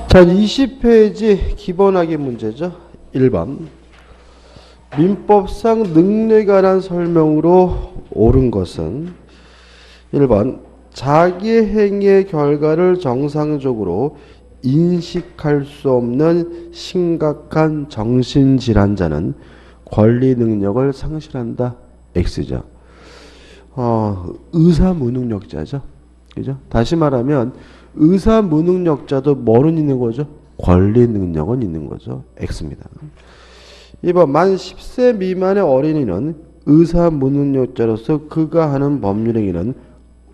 자, 20페이지 기본학위 문제죠. 1번. 민법상 능력에 관한 설명으로 옳은 것은 1번. 자기의 행위의 결과를 정상적으로 인식할 수 없는 심각한 정신질환자는 권리 능력을 상실한다. X죠. 의사 무능력자죠. 그죠? 다시 말하면 의사 무능력자도 뭐는 있는 거죠? 권리 능력은 있는 거죠. X입니다. 2번 만 10세 미만의 어린이는 의사 무능력자로서 그가 하는 법률 행위는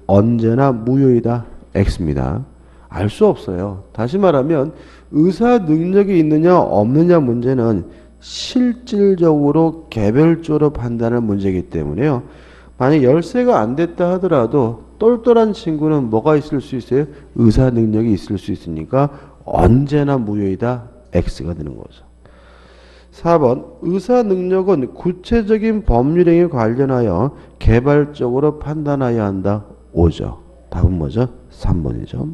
언제나 무효이다. X입니다. 알 수 없어요. 다시 말하면 의사 능력이 있느냐 없느냐 문제는 실질적으로 개별적으로 판단할 문제이기 때문에요. 만약 10세가 안 됐다 하더라도 똘똘한 친구는 뭐가 있을 수 있어요? 의사 능력이 있을 수 있으니까 언제나 무효이다. X가 되는 거죠. 4번 의사 능력은 구체적인 법률행위에 관련하여 개발적으로 판단해야 한다. 5죠. 답은 뭐죠? 3번이죠.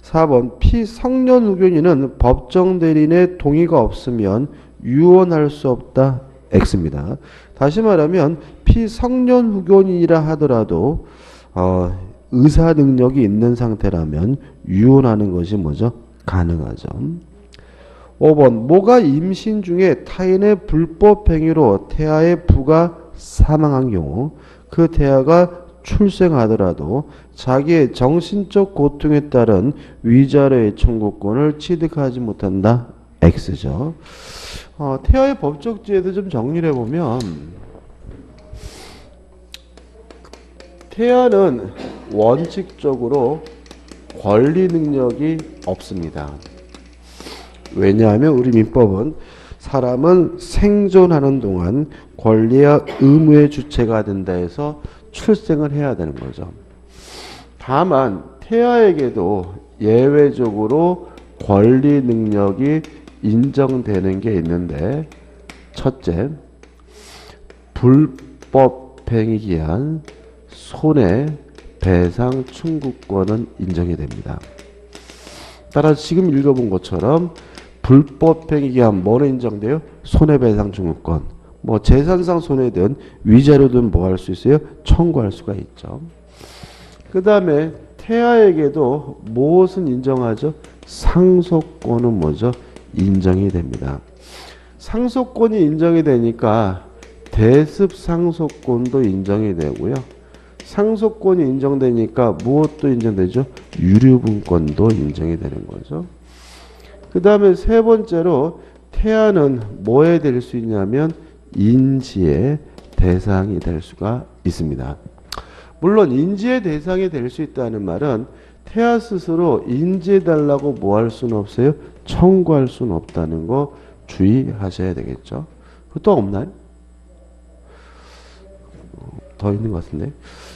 4번 피성년 후견인은 법정 대리인의 동의가 없으면 유언할 수 없다. X입니다. 다시 말하면 피성년 후견인이라 하더라도 의사 능력이 있는 상태라면 유언하는 것이 뭐죠? 가능하죠. 5번 모가 임신 중에 타인의 불법 행위로 태아의 부가 사망한 경우 그 태아가 출생하더라도 자기의 정신적 고통에 따른 위자료의 청구권을 취득하지 못한다. X죠. 태아의 법적 지혜도 좀 정리를 해보면 태아는 원칙적으로 권리 능력이 없습니다. 왜냐하면 우리 민법은 사람은 생존하는 동안 권리와 의무의 주체가 된다 해서 출생을 해야 되는 거죠. 다만 태아에게도 예외적으로 권리 능력이 인정되는 게 있는데 첫째, 불법 행위에 기한 손해배상 청구권은 인정이 됩니다. 따라서 지금 읽어본 것처럼 불법 행위에 기한 뭐는 인정돼요? 손해배상 청구권. 뭐 재산상 손해든 위자료든 뭐 할 수 있어요? 청구할 수가 있죠. 그 다음에 태아에게도 무엇은 인정하죠? 상속권은 뭐죠? 인정이 됩니다. 상속권이 인정이 되니까 대습 상속권도 인정이 되고요. 상속권이 인정되니까 무엇도 인정되죠? 유류분권도 인정이 되는 거죠. 그 다음에 세 번째로 태아는 뭐에 될 수 있냐면 인지의 대상이 될 수가 있습니다. 물론 인지의 대상이 될 수 있다는 말은 태아 스스로 인지해달라고 뭐 할 수는 없어요? 청구할 수는 없다는 거 주의하셔야 되겠죠. 또 없나요? 더 있는 것 같은데.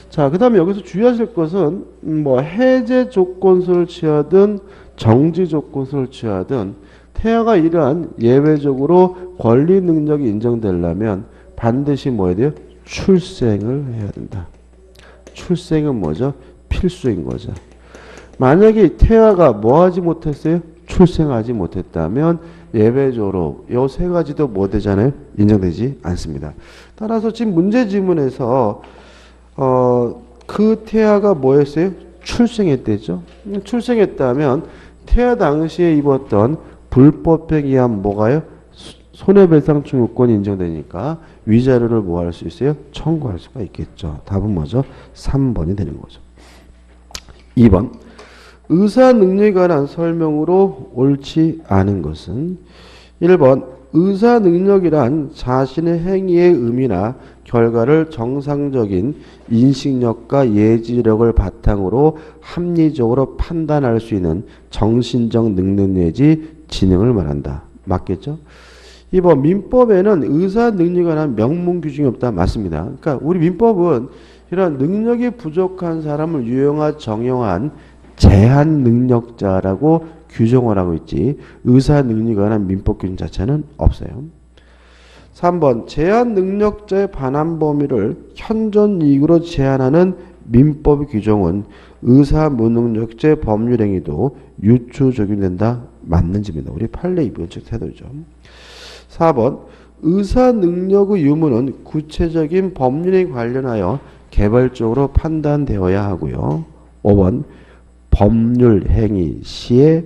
자, 그 다음에 여기서 주의하실 것은 뭐 해제 조건서를 취하든 정지 조건서를 취하든 태아가 이러한 예외적으로 권리 능력이 인정되려면 반드시 뭐 해야 돼요? 출생을 해야 된다. 출생은 뭐죠? 필수인 거죠. 만약에 태아가 뭐 하지 못했어요? 출생하지 못했다면 예외적으로 이 세 가지도 뭐 되잖아요? 인정되지 않습니다. 따라서 지금 문제 지문에서 그 태아가 뭐 했어요? 출생했대죠. 출생했다면 태아 당시에 입었던 불법행위에 의한 뭐가요? 손해배상 청구권이 인정되니까 위자료를 뭐 할 수 있어요? 청구할 수가 있겠죠. 답은 뭐죠? 3번이 되는 거죠. 2번 의사 능력에 관한 설명으로 옳지 않은 것은 1번 의사 능력이란 자신의 행위의 의미나 결과를 정상적인 인식력과 예지력을 바탕으로 합리적으로 판단할 수 있는 정신적 능력 내지 지능을 말한다. 맞겠죠? 2번 민법에는 의사 능력에 관한 명문 규정이 없다. 맞습니다. 그러니까 우리 민법은 이런 능력이 부족한 사람을 정형한 제한 능력자라고 규정을 하고 있지 의사 능력에 관한 민법 규정 자체는 없어요. 3번 제한 능력자의 반환 범위를 현존 이익으로 제한하는 민법 규정은 의사무능력죄 법률행위도 유추 적용된다. 맞는 집입니다. 우리 판례 2번칙 태도죠. 4번 의사능력의 유무는 구체적인 법률에 관련하여 개발적으로 판단되어야 하고요. 5번 법률행위 시에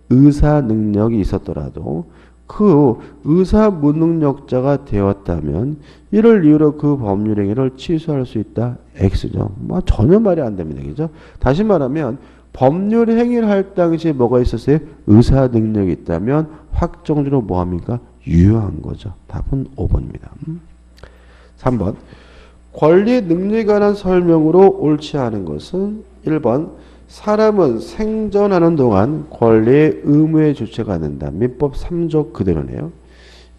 의사능력이 있었더라도 그 의사무능력자가 되었다면 이를 이유로 그 법률행위를 취소할 수 있다. X죠. 뭐 전혀 말이 안 됩니다. 그죠? 다시 말하면 법률행위를 할 당시에 뭐가 있었어요? 의사능력이 있다면 확정적으로 뭐합니까? 유효한 거죠. 답은 5번입니다. 3번 권리 능력에 관한 설명으로 옳지 않은 것은 1번 사람은 생존하는 동안 권리의 의무의 주체가 된다. 민법 3조 그대로네요.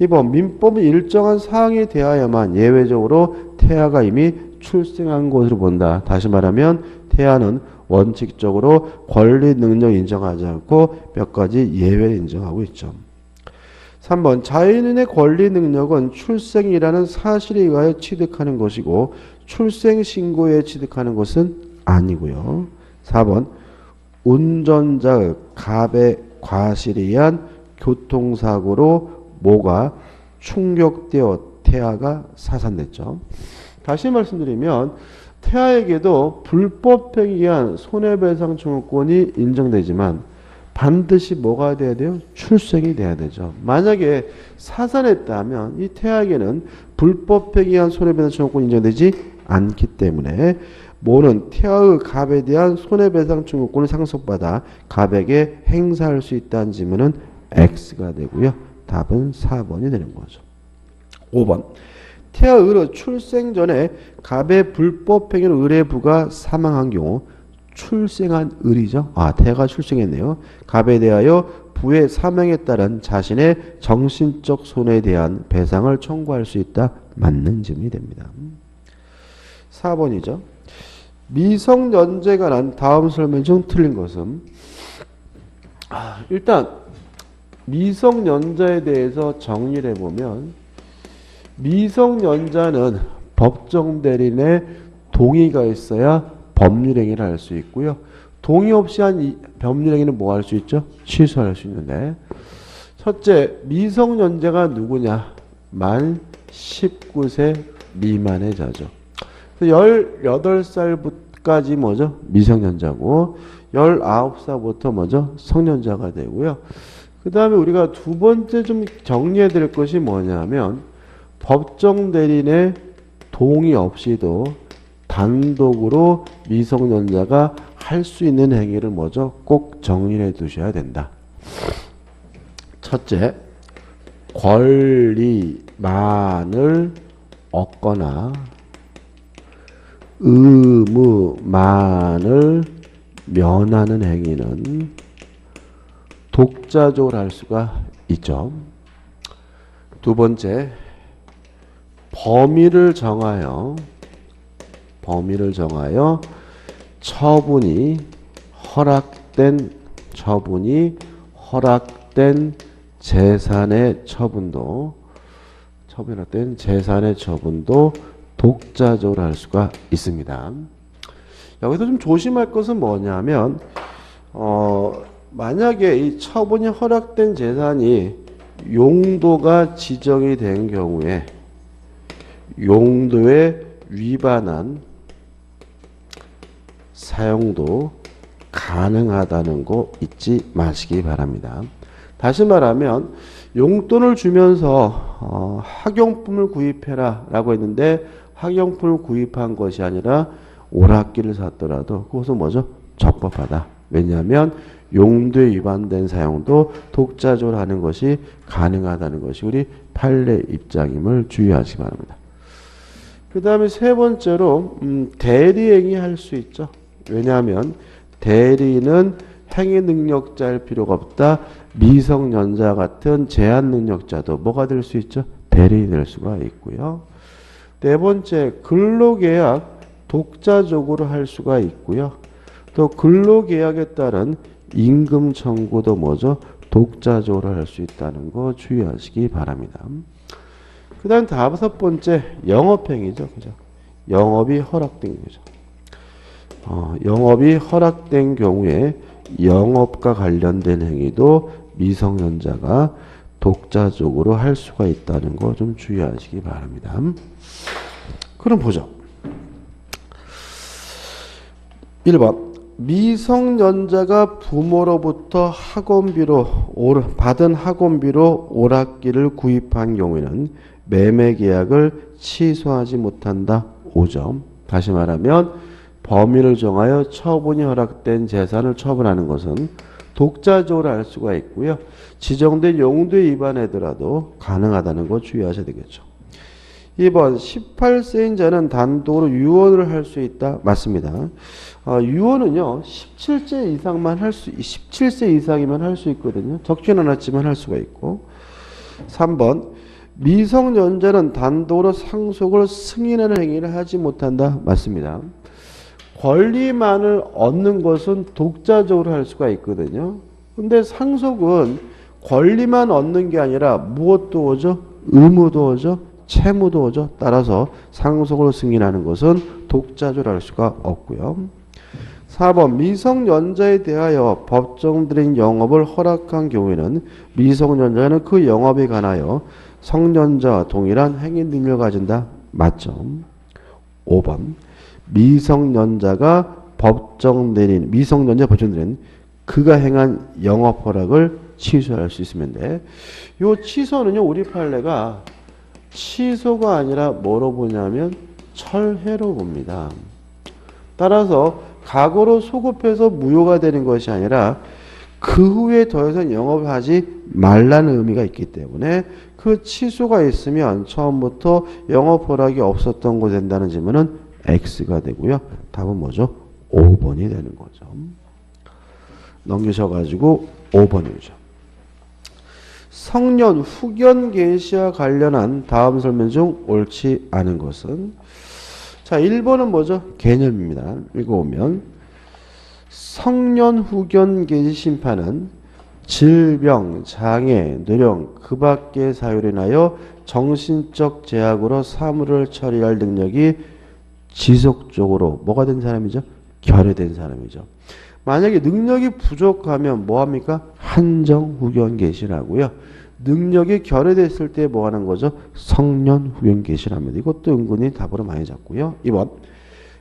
2번 민법은 일정한 사항에 대하여만 예외적으로 태아가 이미 출생한 것으로 본다. 다시 말하면 태아는 원칙적으로 권리 능력 인정하지 않고 몇 가지 예외를 인정하고 있죠. 3번 자연인의 권리 능력은 출생이라는 사실에 의하여 취득하는 것이고 출생신고에 취득하는 것은 아니고요. 4번 운전자의 갑의 과실에 의한 교통사고로 모가 충격되어 태아가 사산됐죠. 다시 말씀드리면 태아에게도 불법행위에 의한 손해배상 청구권이 인정되지만 반드시 뭐가 돼야 돼요? 출생이 돼야 되죠. 만약에 사산했다면 이 태아에게는 불법행위에 의한 손해배상 청구권이 인정되지 않기 때문에 모는 태아의 갑에 대한 손해배상 청구권을 상속받아 갑에게 행사할 수 있다는 지문은 X가 되고요. 답은 4번이 되는 거죠. 5번 태아의 출생 전에 갑의 불법행위로 의뢰부가 사망한 경우 출생한 을이죠. 태아가 출생했네요. 갑에 대하여 부의 사명에 따른 자신의 정신적 손해에 대한 배상을 청구할 수 있다. 맞는 질문이 됩니다. 4번이죠. 미성년자에 관한 다음 설명 중 틀린 것은 일단 미성년자에 대해서 정리를 해보면 미성년자는 법정 대리인의 동의가 있어야 법률행위를 할 수 있고요. 동의 없이 한 법률행위는 뭐 할 수 있죠? 취소할 수 있는데 첫째, 미성년자가 누구냐? 만 19세 미만의 자죠. 18살까지 뭐죠? 미성년자고 19살부터 뭐죠? 성년자가 되고요. 그 다음에 우리가 두 번째 좀 정리해 드릴 것이 뭐냐면 법정 대리인의 동의 없이도 단독으로 미성년자가 할 수 있는 행위를 뭐죠? 꼭 정리해 두셔야 된다. 첫째, 권리만을 얻거나 의무만을 면하는 행위는 독자적으로 할 수가 있죠. 두 번째, 범위를 정하여 처분이 허락된 재산의 처분도 독자적으로 할 수가 있습니다. 여기서 좀 조심할 것은 뭐냐면 만약에 이 처분이 허락된 재산이 용도가 지정이 된 경우에 용도에 위반한 사용도 가능하다는 거 잊지 마시기 바랍니다. 다시 말하면 용돈을 주면서 학용품을 구입해라 라고 했는데 학용품을 구입한 것이 아니라 오락기를 샀더라도 그것은 뭐죠? 적법하다. 왜냐하면 용도에 위반된 사용도 독자적으로 하는 것이 가능하다는 것이 우리 판례 입장임을 주의하시기 바랍니다. 그 다음에 세 번째로 대리행위 할 수 있죠. 왜냐하면 대리는 행위 능력자일 필요가 없다. 미성년자 같은 제한 능력자도 뭐가 될 수 있죠? 대리인이 될 수가 있고요. 네 번째, 근로계약 독자적으로 할 수가 있고요. 또 근로계약에 따른 임금 청구도 뭐죠? 독자적으로 할 수 있다는 거 주의하시기 바랍니다. 그 다음 다섯 번째, 영업행위죠. 그죠? 영업이 허락된 거죠. 영업이 허락된 경우에 영업과 관련된 행위도 미성년자가 독자적으로 할 수가 있다는 거 좀 주의하시기 바랍니다. 그럼 보죠. 1번 미성년자가 부모로부터 받은 학원비로 오락기를 구입한 경우에는 매매계약을 취소하지 못한다. 5점. 다시 말하면 범위를 정하여 처분이 허락된 재산을 처분하는 것은 독자적으로 할 수가 있고요. 지정된 용도에 위반하더라도 가능하다는 거 주의하셔야 되겠죠. 2번 18세인 자는 단독으로 유언을 할 수 있다. 맞습니다. 유언은요 17세 이상이면 할 수 있거든요. 적지는 않았지만 할 수가 있고. 3번 미성년자는 단독으로 상속을 승인하는 행위를 하지 못한다. 맞습니다. 권리만을 얻는 것은 독자적으로 할 수가 있거든요. 근데 상속은 권리만 얻는 게 아니라 무엇도 오죠? 의무도 오죠? 채무도 오죠? 따라서 상속을 승인하는 것은 독자적으로 할 수가 없고요. 4번 미성년자에 대하여 법정들인 영업을 허락한 경우에는 미성년자는 그 영업에 관하여 성년자와 동일한 행위 능력을 가진다. 맞죠? 5번 미성년자 법정 내린 그가 행한 영업 허락을 취소할 수 있으면 돼. 요 취소는요 우리 판례가 취소가 아니라 뭐로 보냐면 철회로 봅니다. 따라서 과거로 소급해서 무효가 되는 것이 아니라 그 후에 더 이상 영업하지 말라는 의미가 있기 때문에 그 취소가 있으면 처음부터 영업 허락이 없었던 거 된다는 질문은 X가 되고요. 답은 뭐죠? 5번이 되는 거죠. 넘기셔가지고 5번이죠. 성년 후견 개시와 관련한 다음 설명 중 옳지 않은 것은 자 1번은 뭐죠? 개념입니다. 읽어보면 성년 후견 개시 심판은 질병, 장애, 노령, 그 밖의 사유로 인하여 정신적 제약으로 사물을 처리할 능력이 지속적으로 뭐가 된 사람이죠? 결여된 사람이죠. 만약에 능력이 부족하면 뭐합니까? 한정 후견 개시라고요. 능력이 결여됐을 때 뭐 하는 거죠? 성년 후견 개시랍니다. 이것도 은근히 답으로 많이 잡고요. 2번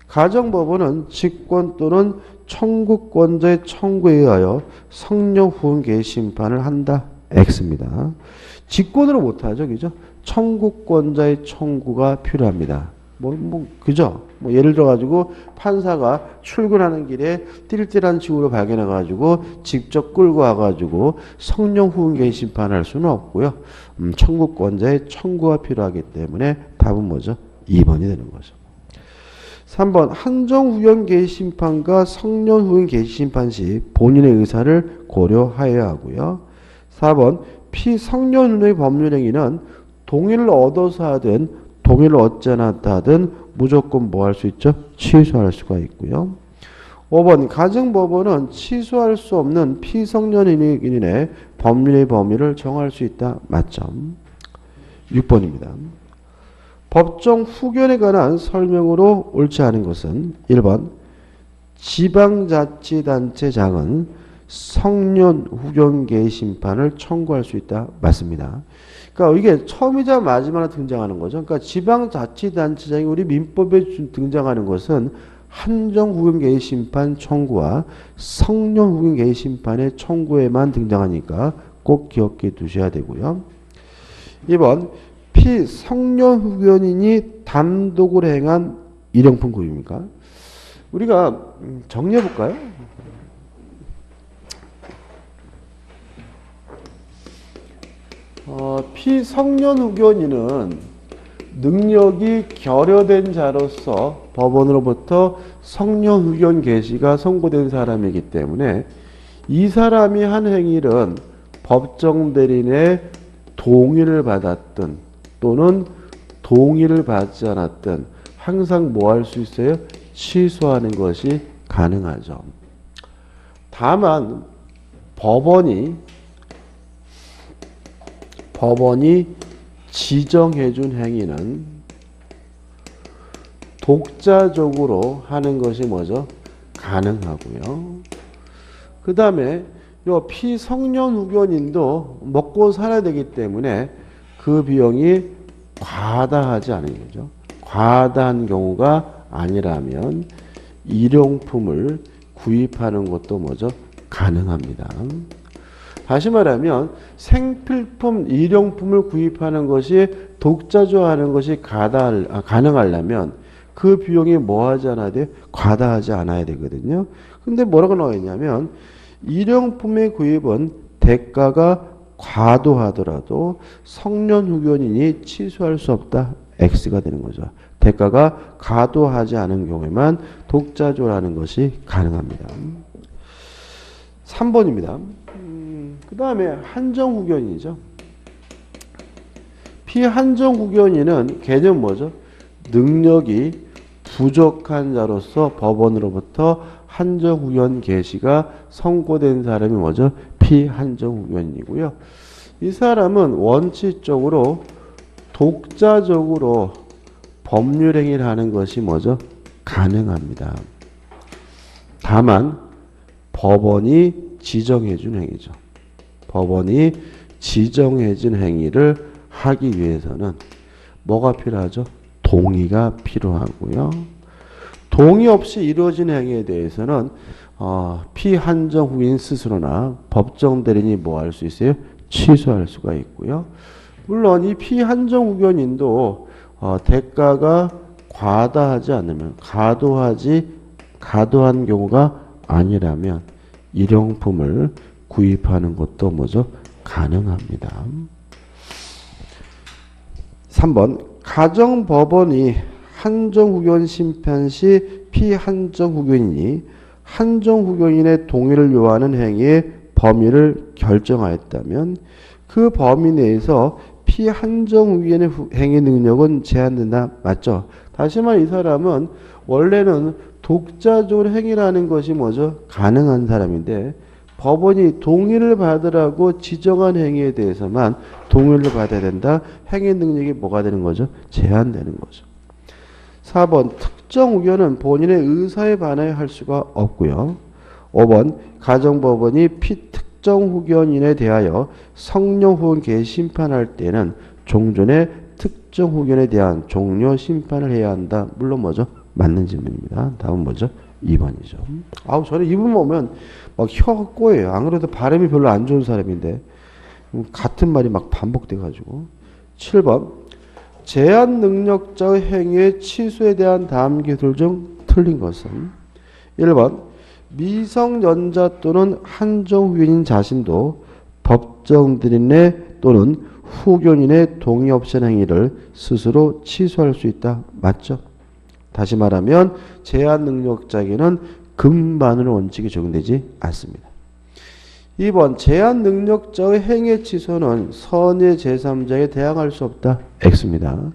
가정법원은 직권 또는 청구권자의 청구에 의하여 성년 후견 개시 심판을 한다. X입니다. 직권으로 못하죠. 그죠? 청구권자의 청구가 필요합니다. 그죠? 예를 들어가지고 판사가 출근하는 길에 띨띨한 친구를 발견해가지고 직접 끌고 와가지고 성년 후견 개시 심판할 수는 없고요. 청구권자의 청구가 필요하기 때문에 답은 뭐죠? 2번이 되는 거죠. 3번 한정 후견 개시 심판과 성년 후견 개시 심판 시 본인의 의사를 고려하여야 하고요. 4번 피성년의 법률행위는 동의를 얻어서 하든 동의를 얻지 않았다 하든 무조건 뭐 할 수 있죠? 취소할 수가 있고요. 5번 가정법원은 취소할 수 없는 피성년인의 법률의 범위를 정할 수 있다. 맞죠? 6번입니다. 법정 후견에 관한 설명으로 옳지 않은 것은 1번 지방자치단체장은 성년 후견 개시 심판을 청구할 수 있다. 맞습니다. 그러니까 이게 처음이자 마지막으로 등장하는 거죠. 그러니까 지방자치단체장이 우리 민법에 등장하는 것은 한정 후견 개시 심판 청구와 성년 후견 개시 심판의 청구에만 등장하니까 꼭 기억해 두셔야 되고요. 2번 피성년 후견인이 단독으로 행한 일형품 구입입니까? 우리가 정리해 볼까요? 피성년 후견인은 능력이 결여된 자로서 법원으로부터 성년 후견 개시가 선고된 사람이기 때문에 이 사람이 한 행위는 법정 대리인의 동의를 받았든 또는 동의를 받지 않았든 항상 뭐 할 수 있어요? 취소하는 것이 가능하죠. 다만 법원이 지정해준 행위는 독자적으로 하는 것이 뭐죠? 가능하고요. 그 다음에 요 피성년 후견인도 먹고 살아야 되기 때문에 그 비용이 과다하지 않은 거죠. 과다한 경우가 아니라면 일용품을 구입하는 것도 뭐죠? 가능합니다. 다시 말하면 생필품, 일용품을 구입하는 것이 독자조하는 것이 가능하려면 그 비용이 뭐 하지 않아야 돼요? 과다하지 않아야 되거든요. 근데 뭐라고 나와 있냐면 일용품의 구입은 대가가 과도하더라도 성년 후견인이 취소할 수 없다. X가 되는 거죠. 대가가 과도하지 않은 경우에만 독자조라는 것이 가능합니다. 3번입니다. 그 다음에 한정후견이죠. 피한정후견인은 개념 뭐죠? 능력이 부족한 자로서 법원으로부터 한정후견 개시가 선고된 사람이 뭐죠? 피한정후견이고요. 이 사람은 원칙적으로 독자적으로 법률행위를 하는 것이 뭐죠? 가능합니다. 다만 법원이 지정해준 행위죠. 법원이 지정해준 행위를 하기 위해서는 뭐가 필요하죠? 동의가 필요하고요. 동의 없이 이루어진 행위에 대해서는 피한정 후인 스스로나 법정 대리인이 뭐 할 수 있어요? 취소할 수가 있고요. 물론 이 피한정 후견인도 대가가 과다하지 않으면 과도한 경우가 아니라면 일용품을 구입하는 것도 뭐죠? 가능합니다. 3번 가정법원이 한정후견 심판 시 피한정후견인이 한정후견인의 동의를 요하는 행위의 범위를 결정하였다면 그 범위 내에서 피한정후견의 행위 능력은 제한된다. 맞죠? 다시 말해 이 사람은 원래는 독자적으로 행위라는 것이 뭐죠? 가능한 사람인데 법원이 동의를 받으라고 지정한 행위에 대해서만 동의를 받아야 된다. 행위 능력이 뭐가 되는 거죠? 제한되는 거죠. 4번 특정 후견은 본인의 의사에 반하여 할 수가 없고요. 5번 가정법원이 피특정 후견인에 대하여 성령 후견 개심판할 때는 종전의 특정 후견에 대한 종료 심판을 해야 한다. 물론 뭐죠? 맞는 질문입니다. 다음은 뭐죠? 2번이죠. 저는 이 부분 보면 막 혀가 꼬여요. 안 그래도 발음이 별로 안 좋은 사람인데 같은 말이 막 반복돼가지고. 7번 제한 능력자의 행위의 취소에 대한 다음 기술 중 틀린 것은 1번 미성년자 또는 한정후견인 자신도 법정대리인의 또는 후견인의 동의 없이 한 행위를 스스로 취소할 수 있다. 맞죠? 다시 말하면 제한 능력자에게는 금반의 원칙이 적용되지 않습니다. 2번 제한 능력자의 행위 취소는 선의 제3자에 대항할 수 없다. X입니다.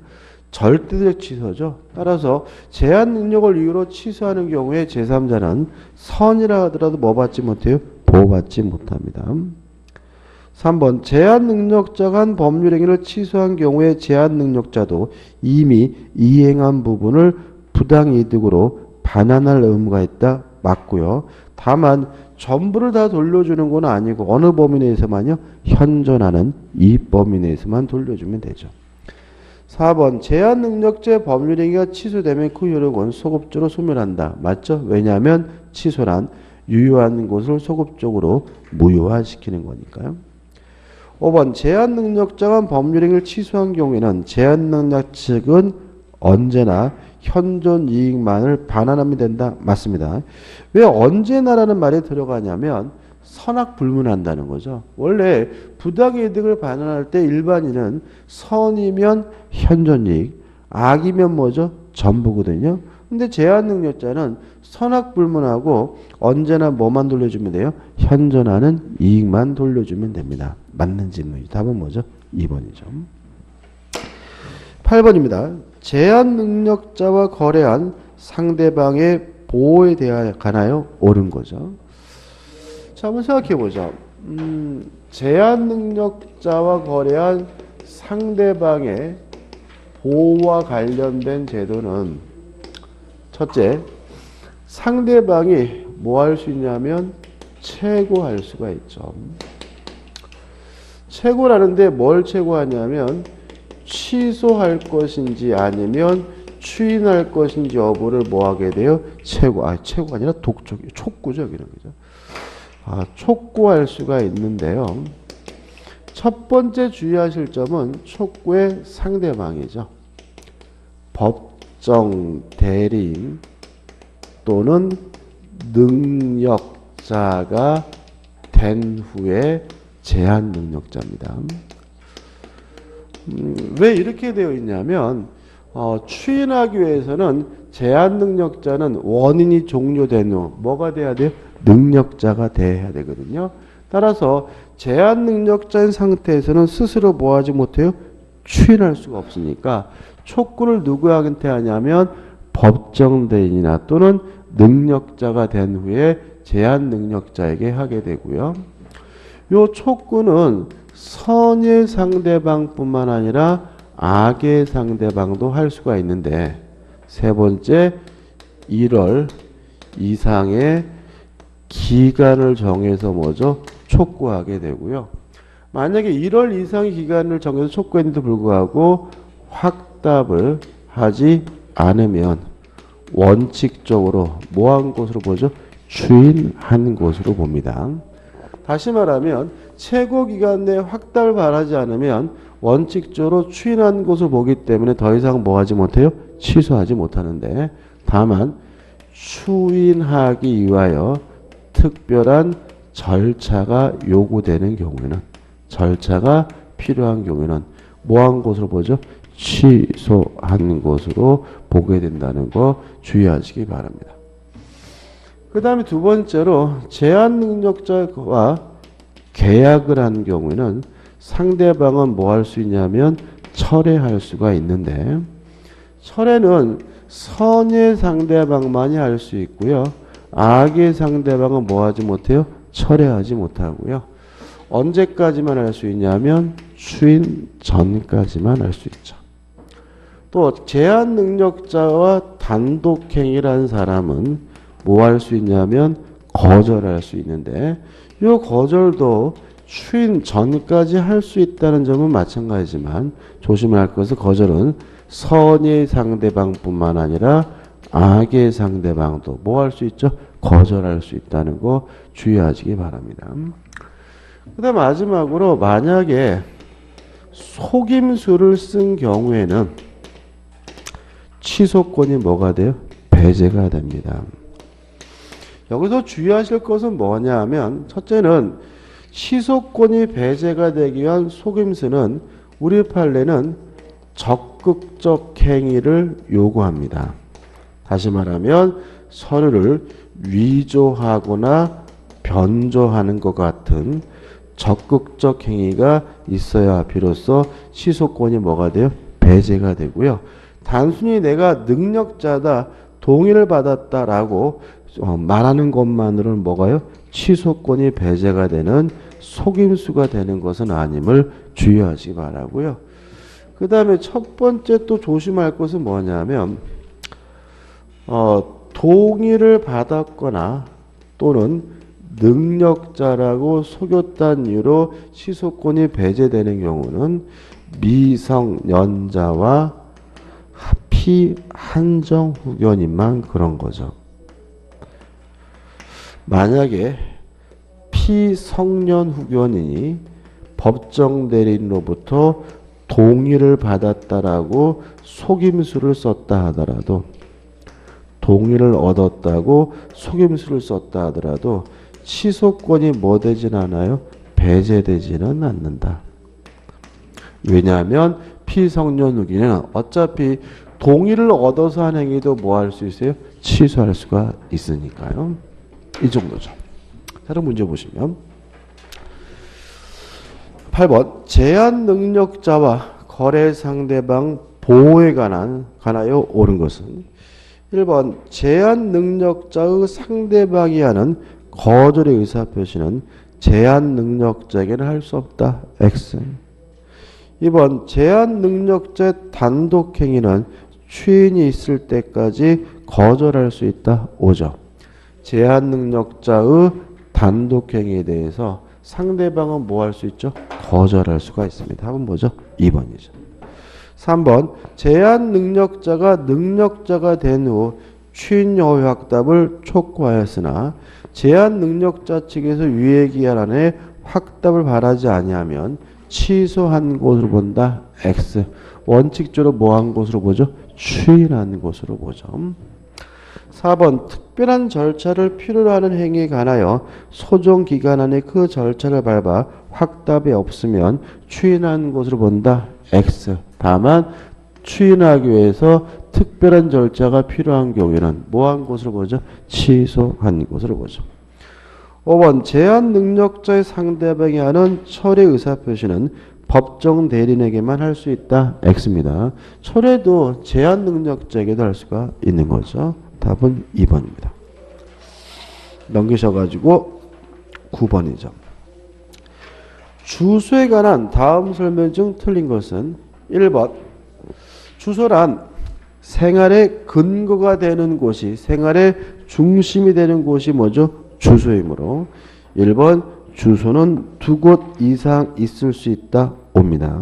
절대적 취소죠. 따라서 제한 능력을 이유로 취소하는 경우에 제3자는 선이라 하더라도 뭐 받지 못해요? 보호받지 못합니다. 3번 제한 능력자가 한 법률 행위를 취소한 경우에 제한 능력자도 이미 이행한 부분을 부당이득으로 반환할 의무가 있다. 맞고요. 다만 전부를 다 돌려주는 건 아니고 어느 범위 내에서만요? 현존하는 이 범위 내에서만 돌려주면 되죠. 4번 제한 능력자의 법률 행위가 취소되면 그 효력은 소급적으로 소멸한다. 맞죠? 왜냐하면 취소란 유효한 것을 소급적으로 무효화시키는 거니까요. 5번 제한 능력자가 법률 행위를 취소한 경우에는 제한 능력 측은 언제나 현존 이익만을 반환하면 된다. 맞습니다. 왜 언제나라는 말이 들어가냐면 선악불문한다는 거죠. 원래 부당이득을 반환할 때 일반인은 선이면 현존이익, 악이면 뭐죠? 전부거든요. 근데 제한능력자는 선악불문하고 언제나 뭐만 돌려주면 돼요? 현존하는 이익만 돌려주면 됩니다. 맞는 질문이죠. 답은 뭐죠? 2번이죠. 8번입니다. 제한 능력자와 거래한 상대방의 보호에 대하여 가나요? 옳은 거죠. 자, 한번 생각해 보죠. 제한 능력자와 거래한 상대방의 보호와 관련된 제도는 첫째, 상대방이 뭐 할 수 있냐면 최고할 수가 있죠. 최고라는데 뭘 최고하냐면 취소할 것인지 아니면 추인할 것인지 여부를 뭐 하게 돼요? 최고가 아니라 촉구죠. 이런 거죠. 촉구할 수가 있는데요. 첫 번째 주의하실 점은 촉구의 상대방이죠. 법정 대리인 또는 능력자가 된 후에 제한 능력자입니다. 왜 이렇게 되어 있냐면 추인하기 위해서는 제한 능력자는 원인이 종료된 후 뭐가 돼야 돼요? 능력자가 돼야 되거든요. 따라서 제한 능력자인 상태에서는 스스로 뭐 하지 못해요? 추인할 수가 없으니까 촉구를 누구한테 하냐면 법정 대리인이나 또는 능력자가 된 후에 제한 능력자에게 하게 되고요. 요 촉구는 선의 상대방뿐만 아니라 악의 상대방도 할 수가 있는데 세 번째 1월 이상의 기간을 정해서 뭐죠? 촉구하게 되고요. 만약에 1월 이상의 기간을 정해서 촉구했는데도 불구하고 확답을 하지 않으면 원칙적으로 뭐한 것으로 보죠? 추인한 것으로 봅니다. 다시 말하면 최고 기간 내에 확답을 바라지 않으면 원칙적으로 추인한 것을 보기 때문에 더 이상 뭐 하지 못해요? 취소하지 못하는데 다만 추인하기 위하여 특별한 절차가 요구되는 경우에는 절차가 필요한 경우에는 뭐한 것으로 보죠? 취소한 것으로 보게 된다는 거 주의하시기 바랍니다. 그 다음에 두 번째로 제한 능력자와 계약을 한 경우에는 상대방은 뭐 할 수 있냐면 철회할 수가 있는데 철회는 선의 상대방만이 할 수 있고요. 악의 상대방은 뭐 하지 못해요? 철회하지 못하고요. 언제까지만 할 수 있냐면 추인 전까지만 할 수 있죠. 또 제한 능력자와 단독행위라는 사람은 뭐 할 수 있냐면 거절할 수 있는데 이 거절도 추인 전까지 할 수 있다는 점은 마찬가지지만 조심해야 할 것은 거절은 선의 상대방뿐만 아니라 악의 상대방도 뭐 할 수 있죠? 거절할 수 있다는 거 주의하시기 바랍니다. 그 다음 마지막으로 만약에 속임수를 쓴 경우에는 취소권이 뭐가 돼요? 배제가 됩니다. 여기서 주의하실 것은 뭐냐 하면 첫째는 취소권이 배제가 되기 위한 속임수는 우리 판례는 적극적 행위를 요구합니다. 다시 말하면 서류를 위조하거나 변조하는 것 같은 적극적 행위가 있어야 비로소 취소권이 뭐가 돼요? 배제가 되고요. 단순히 내가 능력자다, 동의를 받았다라고 말하는 것만으로는 뭐가요? 취소권이 배제가 되는 속임수가 되는 것은 아님을 주의하시기 바라고요. 그 다음에 첫 번째 또 조심할 것은 뭐냐면 동의를 받았거나 또는 능력자라고 속였다는 이유로 취소권이 배제되는 경우는 미성년자와 피한정 후견인만 그런 거죠. 만약에 피성년 후견인이 법정 대리인으로부터 동의를 받았다라고 속임수를 썼다 하더라도 동의를 얻었다고 속임수를 썼다 하더라도 취소권이 뭐 되진 않아요? 배제되지는 않는다. 왜냐하면 피성년 후견인은 어차피 동의를 얻어서 한 행위도 뭐 할 수 있어요? 취소할 수가 있으니까요. 이 정도죠. 다른 문제 보시면 8번 제한 능력자와 거래 상대방 보호에 관하여 옳은 것은 1번 제한 능력자의 상대방이 하는 거절의 의사표시는 제한 능력자에게는 할 수 없다. X. 2번 제한 능력자의 단독행위는 추인이 있을 때까지 거절할 수 있다. 5점. 제한 능력자의 단독행위에 대해서 상대방은 뭐 할 수 있죠? 거절할 수가 있습니다. 답은 뭐죠? 2번이죠. 3번 제한 능력자가 능력자가 된 후 추인 여부 확답을 촉구하였으나 제한 능력자 측에서 유예기한 안에 확답을 바라지 아니하면 취소한 것으로 본다. X. 원칙적으로 뭐 한 것으로 보죠? 추인한 것으로 보죠. 4번 특별한 절차를 필요로 하는 행위에 관하여 소정 기간 안에 그 절차를 밟아 확답이 없으면 추인한 것으로 본다. X. 다만 추인하기 위해서 특별한 절차가 필요한 경우에는 뭐 한 것으로 보죠? 취소한 것으로 보죠. 5번 제한 능력자의 상대방이 하는 철회 의사표시는 법정 대리인에게만 할 수 있다. X입니다. 철회도 제한 능력자에게도 할 수가 있는 거죠. 답은 2번입니다. 넘기셔가지고 9번이죠. 주소에 관한 다음 설명 중 틀린 것은 1번 주소란 생활의 근거가 되는 곳이 생활의 중심이 되는 곳이 뭐죠? 주소이므로 1번 주소는 두 곳 이상 있을 수 있다. 옵니다.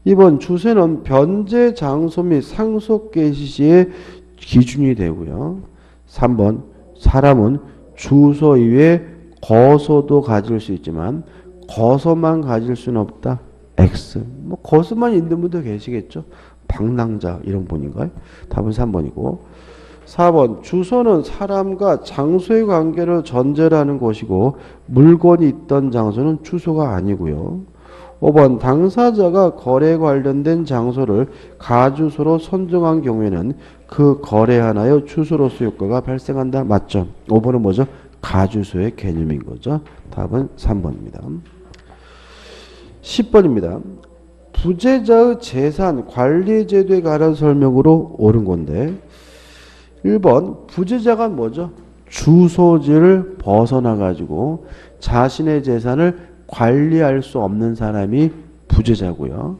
2번 주소는 변제 장소 및 상속 개시 시의 기준이 되고요. 3번 사람은 주소 이외에 거소도 가질 수 있지만 거소만 가질 수는 없다. X. 뭐 거소만 있는 분도 계시겠죠. 방랑자 이런 분인가요? 답은 3번이고 4번 주소는 사람과 장소의 관계를 전제로 하는 것이고 물건이 있던 장소는 주소가 아니고요. 5번 당사자가 거래에 관련된 장소를 가주소로 선정한 경우에는 그 거래 하나의 주소로서 효과가 발생한다. 맞죠? 5번은 뭐죠? 가주소의 개념인 거죠. 답은 3번입니다. 10번입니다. 부재자의 재산 관리 제도에 관한 설명으로 옳은 건데 1번 부재자가 뭐죠? 주소지를 벗어나 가지고 자신의 재산을 관리할 수 없는 사람이 부재자고요.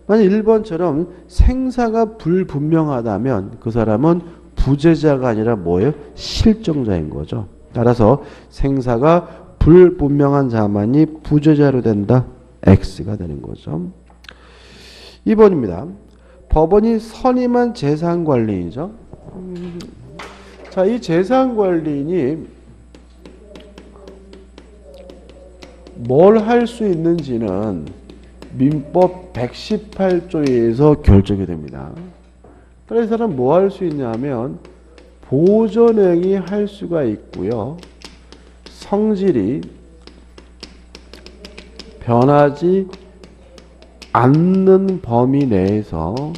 만약 1번처럼 생사가 불분명하다면 그 사람은 부재자가 아니라 뭐예요? 실정자인 거죠. 따라서 생사가 불분명한 자만이 부재자로 된다. X가 되는 거죠. 2번입니다. 법원이 선임한 재산관리인이죠. 자, 이 재산관리인이 뭘 할 수 있는지는 민법 118조에서 결정이 됩니다. 그래서 이 사람 뭐 할 수 있냐면 보존행위 할 수가 있고요. 성질이 변하지 않는 범위 내에서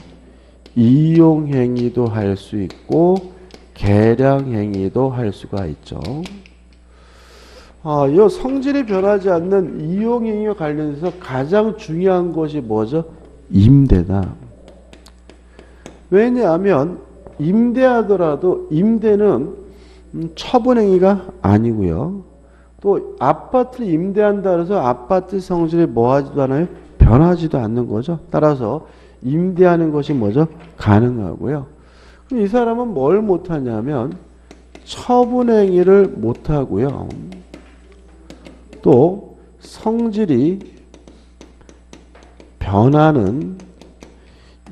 이용행위도 할 수 있고 계량행위도 할 수가 있죠. 이 성질이 변하지 않는 이용행위와 관련해서 가장 중요한 것이 뭐죠? 임대다. 왜냐하면 임대하더라도 임대는 처분행위가 아니고요. 또 아파트를 임대한다 해서 아파트 성질이 뭐하지도 않아요? 변하지도 않는 거죠. 따라서 임대하는 것이 뭐죠? 가능하고요. 이 사람은 뭘 못하냐면 처분행위를 못하고요. 또 성질이 변하는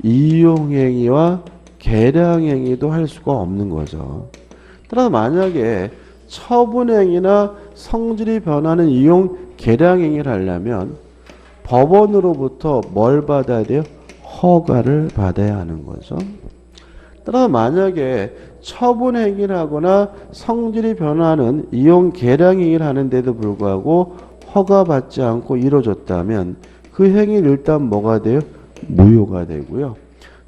이용행위와 계량행위도 할 수가 없는 거죠. 따라서 만약에 처분행위나 성질이 변하는 이용 계량행위를 하려면 법원으로부터 뭘 받아야 돼요? 허가를 받아야 하는 거죠. 따라서 만약에 처분행위를 하거나 성질이 변하는 이용 계량행위를 하는데도 불구하고 허가받지 않고 이루어졌다면 그 행위는 일단 뭐가 돼요? 무효가 되고요.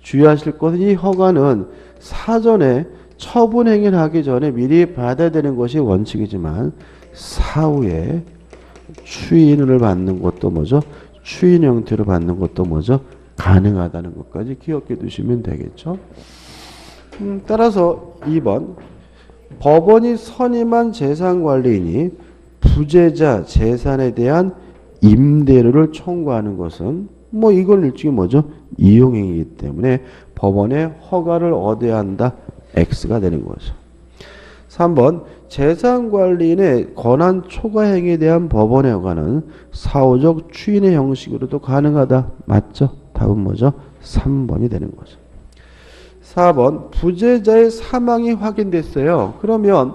주의하실 것은 이 허가는 사전에 처분행위를 하기 전에 미리 받아야 되는 것이 원칙이지만 사후에 추인을 받는 것도 뭐죠? 추인 형태로 받는 것도 뭐죠? 가능하다는 것까지 기억해 두시면 되겠죠. 따라서 2번 법원이 선임한 재산관리인이 부재자 재산에 대한 임대료를 청구하는 것은 뭐 이건 일종의 뭐죠? 이용행위이기 때문에 법원의 허가를 얻어야 한다. X가 되는 거죠. 3번 재산관리인의 권한 초과행위에 대한 법원의 허가는 사후적 추인의 형식으로도 가능하다. 맞죠? 답은 뭐죠? 3번이 되는 거죠. 4번 부재자의 사망이 확인됐어요. 그러면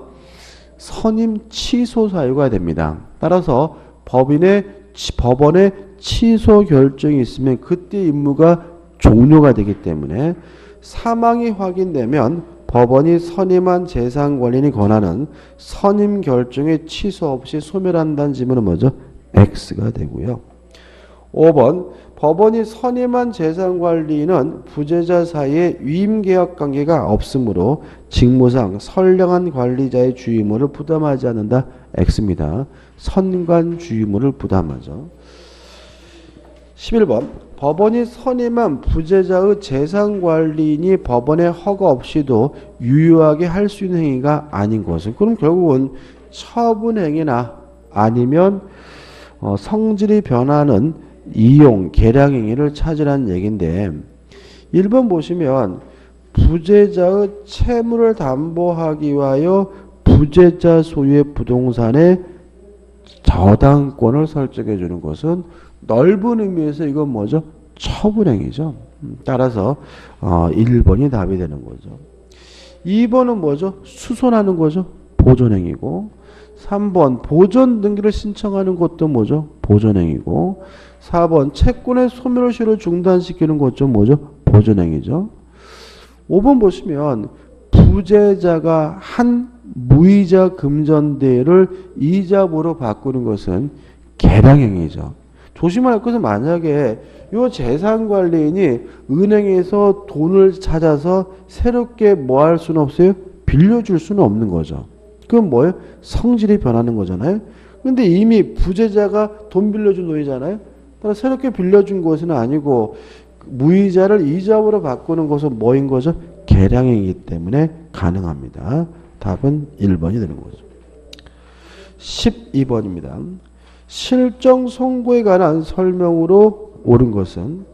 선임 취소 사유가 됩니다. 따라서 법원의 취소 결정이 있으면 그때 임무가 종료가 되기 때문에 사망이 확인되면 법원이 선임한 재산관리인의 권한은 선임 결정의 취소 없이 소멸한다는 지문은 뭐죠? X가 되고요. 5번 법원이 선임한 재산관리인은 부재자 사이에 위임계약 관계가 없으므로 직무상 선량한 관리자의 주의무를 부담하지 않는다. X입니다. 선관 주의무를 부담하죠. 11번 법원이 선임한 부재자의 재산관리인이 법원의 허가 없이도 유효하게 할 수 있는 행위가 아닌 것은, 그럼 결국은 처분행위나 아니면 성질이 변하는 이용, 계량행위를 찾으라는 얘기인데 1번 보시면 부재자의 채무를 담보하기 위하여 부재자 소유의 부동산의 저당권을 설정해 주는 것은 넓은 의미에서 이건 뭐죠? 처분행위죠. 따라서 1번이 답이 되는 거죠. 2번은 뭐죠? 수선하는 거죠. 보존행위고 3번 보존 등기를 신청하는 것도 뭐죠? 보존행위고 4번 채권의 소멸 시효를 중단시키는 것도 뭐죠? 보존행위죠. 5번 보시면 부재자가 한 무이자 금전대를 이자보로 바꾸는 것은 계량행위죠. 조심할 것은 만약에 이 재산관리인이 은행에서 돈을 찾아서 새롭게 뭐 할 수는 없어요? 빌려줄 수는 없는 거죠. 그건 뭐예요? 성질이 변하는 거잖아요. 근데 이미 부재자가 돈 빌려준 돈이잖아요. 따라서 새롭게 빌려준 것은 아니고 무이자를 이자보로 바꾸는 것은 뭐인 거죠? 계량행위이기 때문에 가능합니다. 답은 1번이 되는 거죠. 12번입니다. 실정 선고에 관한 설명으로 옳은 것은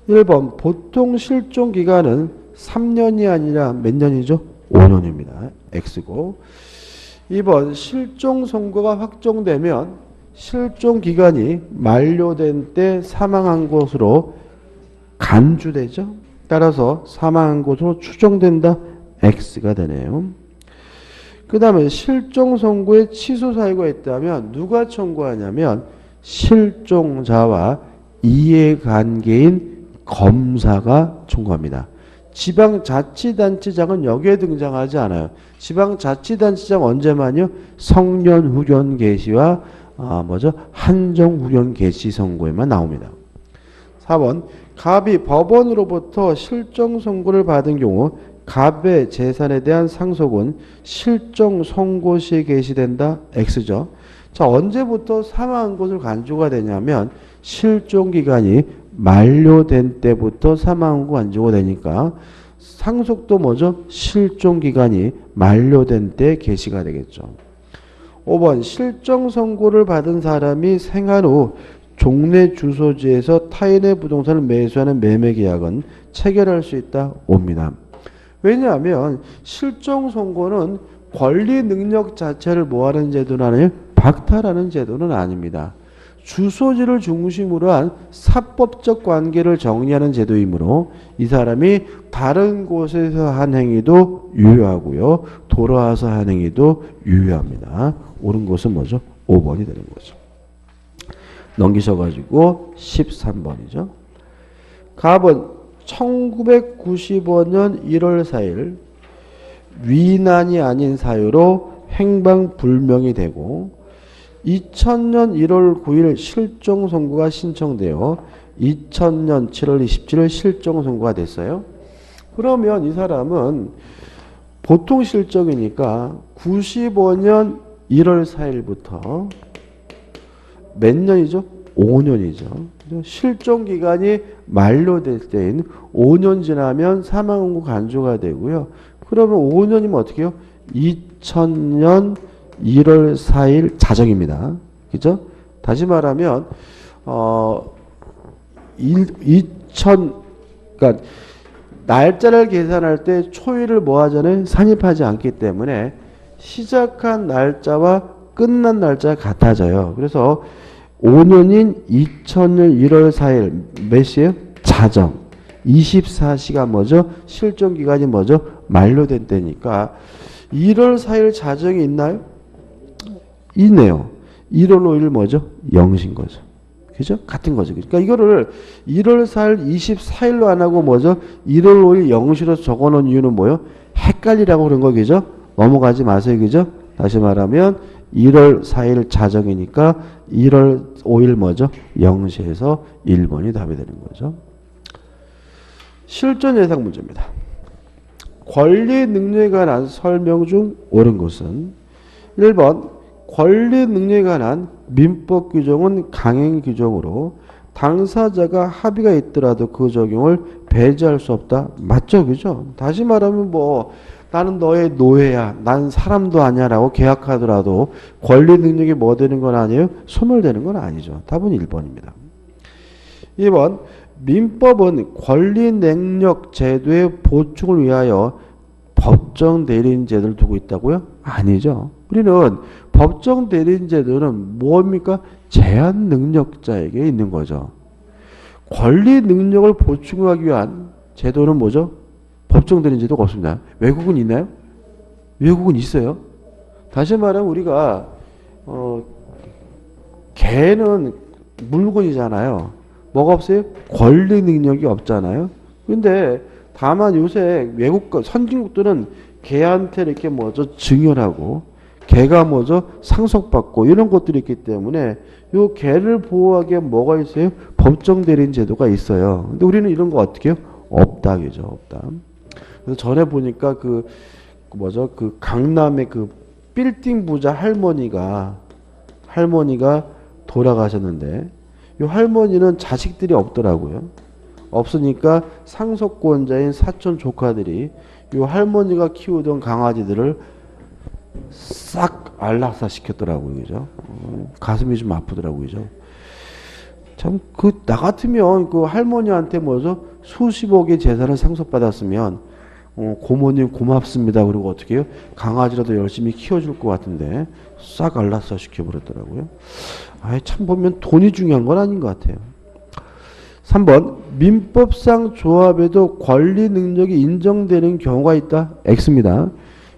1번 보통 실종 기간은 3년이 아니라 몇 년이죠? 5년입니다. X고 2번 실종 선고가 확정되면 실종 기간이 만료된 때 사망한 것으로 간주되죠. 따라서 사망한 것으로 추정된다. X가 되네요. 그 다음에 실종 선고에 취소 사유가 있다면 누가 청구하냐면 실종자와 이해관계인 검사가 청구합니다. 지방자치단체장은 여기에 등장하지 않아요. 지방자치단체장 언제만요? 성년후견 개시와 한정후견 개시 선고에만 나옵니다. 4번 갑이 법원으로부터 실종 선고를 받은 경우 갑의 재산에 대한 상속은 실종 선고 시에 개시된다. X죠. 자, 언제부터 사망한 것을 간주가 되냐면 실종 기간이 만료된 때부터 사망한 거 간주가 되니까 상속도 뭐죠? 실종 기간이 만료된 때 개시가 되겠죠. 5번 실종 선고를 받은 사람이 생한 후 종래 주소지에서 타인의 부동산을 매수하는 매매 계약은 체결할 수 있다. 옵니다. 왜냐하면 실종 선고는 권리 능력 자체를 뭐하는 제도는 아니에요? 박탈하는 제도는 아닙니다. 주소지를 중심으로 한 사법적 관계를 정리하는 제도이므로 이 사람이 다른 곳에서 한 행위도 유효하고요. 돌아와서 한 행위도 유효합니다. 옳은 것은 뭐죠? 5번이 되는 거죠. 넘기셔가지고 13번이죠. 갑은 1995년 1월 4일 위난이 아닌 사유로 행방불명이 되고 2000년 1월 9일 실종 선고가 신청되어 2000년 7월 27일 실종 선고가 됐어요. 그러면 이 사람은 보통 실적이니까 95년 1월 4일부터 몇 년이죠? 5년이죠. 실종 기간이 만료될 때인 5년 지나면 사망원고 간주가 되고요. 그러면 5년이면 어떻게 해요? 2000년 1월 4일 자정입니다. 그죠? 다시 말하면 그러니까 날짜를 계산할 때 초일을 뭐 하잖아요? 산입하지 않기 때문에 시작한 날짜와 끝난 날짜가 같아져요. 그래서 5년인 2000년 1월 4일 몇 시에요? 자정. 24시간 뭐죠? 실존 기간이 뭐죠? 만료된 때니까 1월 4일 자정이 있나요? 있네요. 1월 5일 뭐죠? 0신 거죠. 그죠? 같은 거죠. 그러니까 이거를 1월 4일 24일로 안 하고 뭐죠? 1월 5일 0시로 적어 놓은 이유는 뭐예요? 헷갈리라고 그런 거 그죠? 넘어가지 마세요. 그죠? 다시 말하면 1월 4일 자정이니까 1월 5일 뭐죠? 0시에서 1번이 답이 되는 거죠. 실전 예상 문제입니다. 권리 능력에 관한 설명 중 옳은 것은 1번 권리 능력에 관한 민법 규정은 강행 규정으로 당사자가 합의가 있더라도 그 적용을 배제할 수 없다. 맞죠? 그죠? 다시 말하면 뭐 나는 너의 노예야. 난 사람도 아니야 라고 계약하더라도 권리 능력이 뭐 되는 건 아니에요? 소멸되는 건 아니죠. 답은 1번입니다. 2번 민법은 권리 능력 제도의 보충을 위하여 법정 대리인 제도를 두고 있다고요? 아니죠. 우리는 법정 대리인 제도는 뭡니까? 제한 능력자에게 있는 거죠. 권리 능력을 보충하기 위한 제도는 뭐죠? 법정 대리인 제도가 없습니다. 외국은 있나요? 외국은 있어요. 다시 말하면 우리가 개는 물건이잖아요. 뭐가 없어요? 권리 능력이 없잖아요. 근데 다만 요새 외국 선진국들은 개한테 이렇게 뭐죠? 증여하고 개가 뭐죠? 상속받고 이런 것들이 있기 때문에 요 개를 보호하기에 뭐가 있어요? 법정 대리인 제도가 있어요. 근데 우리는 이런 거 어떻게 해요? 없다 그죠? 없다. 그래서 전에 보니까 그 뭐죠? 그 강남의 그 빌딩 부자 할머니가 돌아가셨는데 이 할머니는 자식들이 없더라고요. 없으니까 상속권자인 사촌 조카들이 이 할머니가 키우던 강아지들을 싹 안락사 시켰더라고요. 그죠? 가슴이 좀 아프더라고요. 그죠? 참, 나 같으면 그 할머니한테 뭐죠? 수십억의 재산을 상속받았으면, 고모님 고맙습니다. 그리고 어떻게 해요? 강아지라도 열심히 키워줄 것 같은데, 싹 안락사 시켜버렸더라고요. 참 보면 돈이 중요한 건 아닌 것 같아요. 3번, 민법상 조합에도 권리 능력이 인정되는 경우가 있다. X입니다.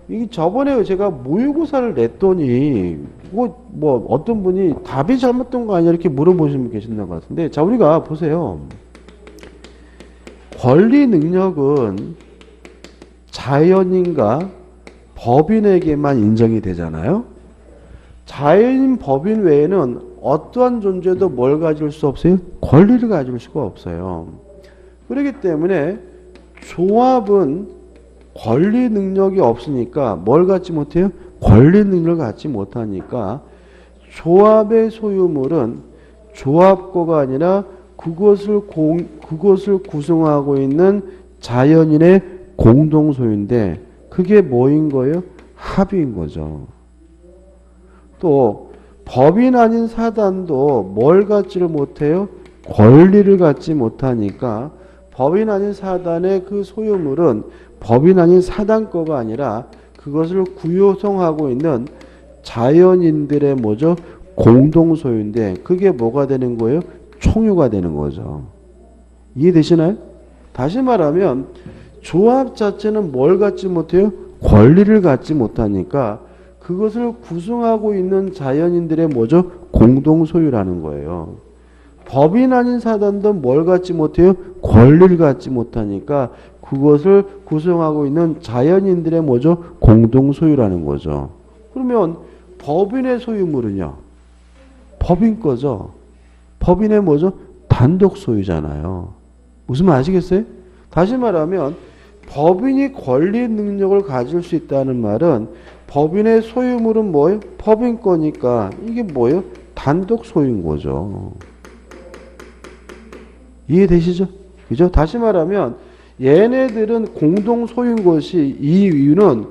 이게 저번에 제가 모의고사를 냈더니 뭐 어떤 분이 답이 잘못된 거 아니냐 이렇게 물어보시는 분 계신는 것 같은데, 자 우리가 보세요. 권리 능력은 자연인과 법인에게만 인정이 되잖아요. 자연인 법인 외에는 어떠한 존재도 뭘 가질 수 없어요? 권리를 가질 수가 없어요. 그렇기 때문에 조합은 권리 능력이 없으니까 뭘 갖지 못해요? 권리 능력을 갖지 못하니까 조합의 소유물은 조합거가 아니라 그것을 구성하고 있는 자연인의 공동 소유인데 그게 뭐인 거예요? 합의인 거죠. 또 법인 아닌 사단도 뭘 갖지를 못해요? 권리를 갖지 못하니까 법인 아닌 사단의 그 소유물은 법인 아닌 사단 거가 아니라 그것을 구성하고 있는 자연인들의 뭐죠? 공동 소유인데 그게 뭐가 되는 거예요? 총유가 되는 거죠. 이해되시나요? 다시 말하면 조합 자체는 뭘 갖지 못해요? 권리를 갖지 못하니까 그것을 구성하고 있는 자연인들의 뭐죠? 공동 소유라는 거예요. 법인 아닌 사단도 뭘 갖지 못해요? 권리를 갖지 못하니까 그것을 구성하고 있는 자연인들의 뭐죠? 공동 소유라는 거죠. 그러면 법인의 소유물은요? 법인 거죠. 법인의 뭐죠? 단독 소유잖아요. 무슨 말 아시겠어요? 다시 말하면 법인이 권리 능력을 가질 수 있다는 말은 법인의 소유물은 뭐예요? 법인 거니까 이게 뭐예요? 단독 소유인 거죠. 이해되시죠? 그죠? 다시 말하면 얘네들은 공동 소유인 것이 이 이유는